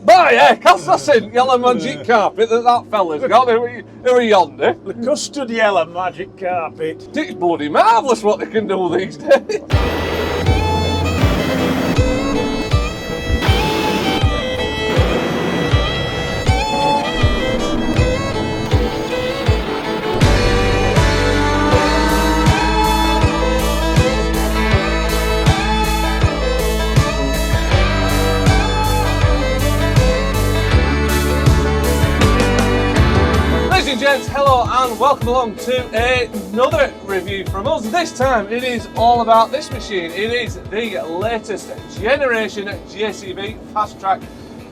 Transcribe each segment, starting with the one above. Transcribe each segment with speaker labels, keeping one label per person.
Speaker 1: But yeah, Cassasin, yellow magic carpet that fella's got. Who are yonder?
Speaker 2: The custard yellow magic carpet.
Speaker 1: It's bloody marvellous what they can do these days. Gents, hello and welcome along to another review from us. This time it is all about this machine. It is the latest generation JCB Fastrac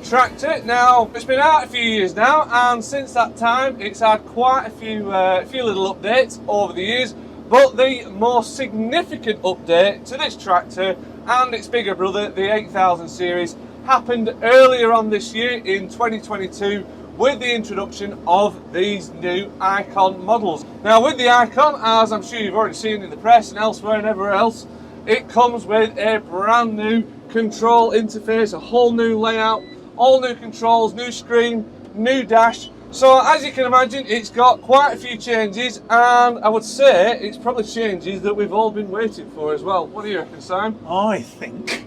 Speaker 1: tractor. Now, it's been out a few years now, and since that time it's had quite a few little updates over the years, but the most significant update to this tractor and its bigger brother, the 8000 series, happened earlier on this year in 2022 with the introduction of these new iCON models. Now with the iCON, as I'm sure you've already seen in the press and elsewhere and everywhere else, it comes with a brand new control interface, a whole new layout, all new controls, new screen, new dash. So as you can imagine, it's got quite a few changes, and I would say it's probably changes that we've all been waiting for as well. What do you reckon, Simon?
Speaker 2: I think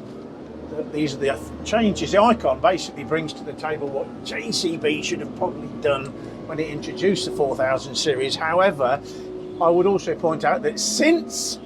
Speaker 2: that these are the changes the iCON basically brings to the table what JCB should have probably done when it introduced the 4000 series. However, I would also point out that since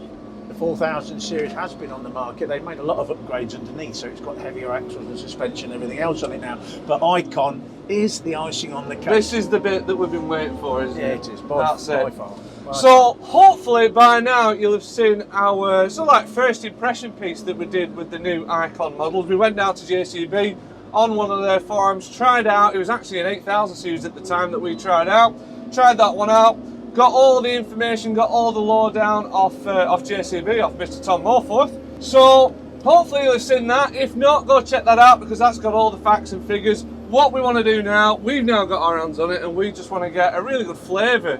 Speaker 2: the 4000 series has been on the market, they've made a lot of upgrades underneath, so it's got heavier axles and suspension and everything else on it now. But iCON is the icing on the cake.
Speaker 1: This is the bit that we've been waiting for, isn't it?
Speaker 2: Yeah, it is, by far.
Speaker 1: So hopefully by now you'll have seen our first impression piece that we did with the new iCON models. We went down to JCB on one of their forums, tried out. It was actually an 8000 series at the time that we tried that one out, got all the information, got all the lowdown off JCB, off Mr. Tom Moreforth. So hopefully you'll have seen that. If not, go check that out because that's got all the facts and figures. What we want to do now, we've now got our hands on it, and we just want to get a really good flavour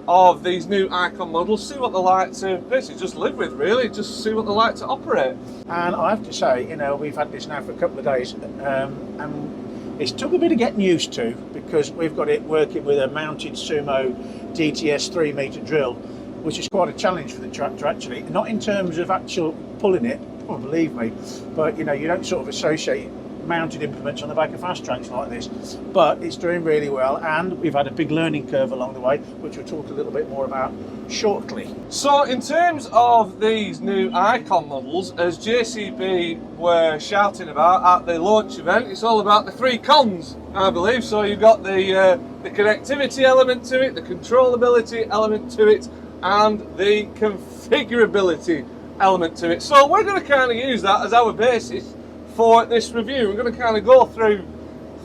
Speaker 1: of these new iCON models, see what they're like to basically just live with, really, just see what they're like to operate.
Speaker 2: And I have to say, you know, we've had this now for a couple of days, and it's took a bit of getting used to because we've got it working with a mounted Sumo DTS 3-metre drill, which is quite a challenge for the tractor actually, not in terms of actual pulling it, oh, believe me, but you know, you don't sort of associate mounted implements on the back of Fastracs like this, but it's doing really well, and we've had a big learning curve along the way, which we'll talk a little bit more about shortly.
Speaker 1: So in terms of these new iCON models, as JCB were shouting about at the launch event, it's all about the three cons, I believe. So you've got the connectivity element to it, the controllability element to it, and the configurability element to it. So we're going to kind of use that as our basis for this review. We're going to kind of go through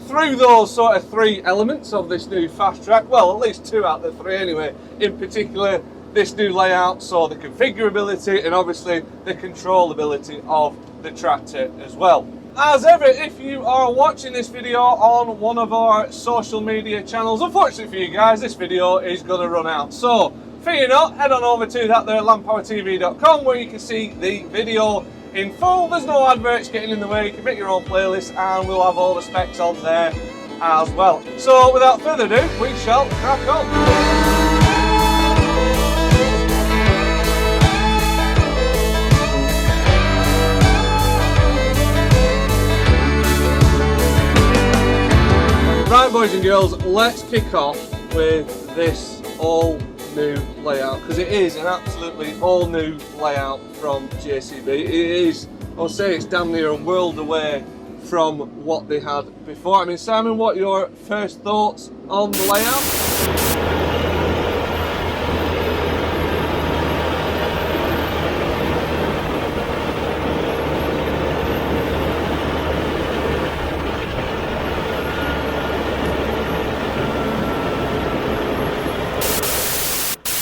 Speaker 1: those sort of three elements of this new Fastrac. Well, at least two out of the three anyway. In particular, this new layout, so the configurability and obviously the controllability of the tractor as well. As ever, if you are watching this video on one of our social media channels, unfortunately for you guys, this video is going to run out. So, fear not, head on over to that there landpowertv.com where you can see the video in full. There's no adverts getting in the way. You can make your own playlist and we'll have all the specs on there as well. So without further ado, we shall crack on. Right, boys and girls, let's kick off with this all new layout, because it is an absolutely all new layout from JCB. It is, I'll say, it's damn near a world away from what they had before. I mean, Simon, what are your first thoughts on the layout?